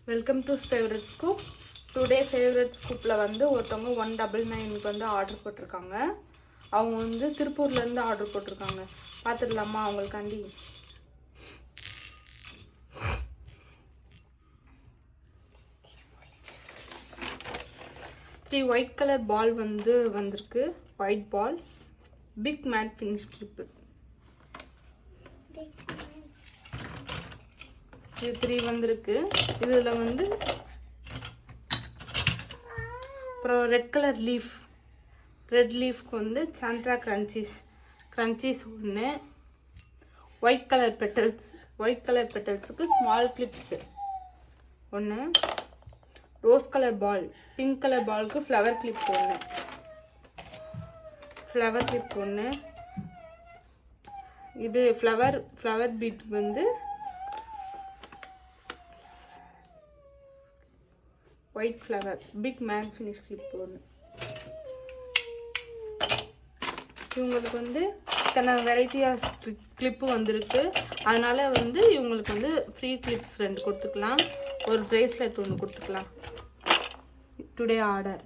Welcome to favourite scoop. Today favourite ஸ்கூப்பில் வந்து ஒருத்தவங்க 199க்கு வந்து ஆர்டர் போட்டிருக்காங்க. அவங்க வந்து திருப்பூர்லேருந்து ஆர்டர் போட்டிருக்காங்க. பார்த்துடலாமா அவங்களுக்காண்டி? ஒயிட் கலர் பால் வந்து வந்திருக்கு. White ball, big matte finish clip. இது 3 வந்திருக்கு. இதில் வந்து அப்புறம் ரெட் கலர் லீஃப், ரெட் லீஃப்க்கு வந்து சாண்ட்ரா கிரன்ச்சீஸ் ஒன்று. ஒயிட் கலர் பெட்டல்ஸுக்கு ஸ்மால் கிளிப்ஸு ஒன்று. Rose colour ball, pink colour பாலுக்கு ஃப்ளவர் கிளிப் ஒன்று. இது ஃப்ளவர் பீட் வந்து white flower, big matte finish clip ஒன்று. இவங்களுக்கு வந்து இத்தனை வெரைட்டியாக கிளிப்பு வந்திருக்கு. அதனால் வந்து இவங்களுக்கு வந்து ஃப்ரீ கிளிப்ஸ் 2 கொடுத்துக்கலாம். ஒரு ப்ரேஸ்லெட் ஒன்று கொடுத்துக்கலாம். Today order.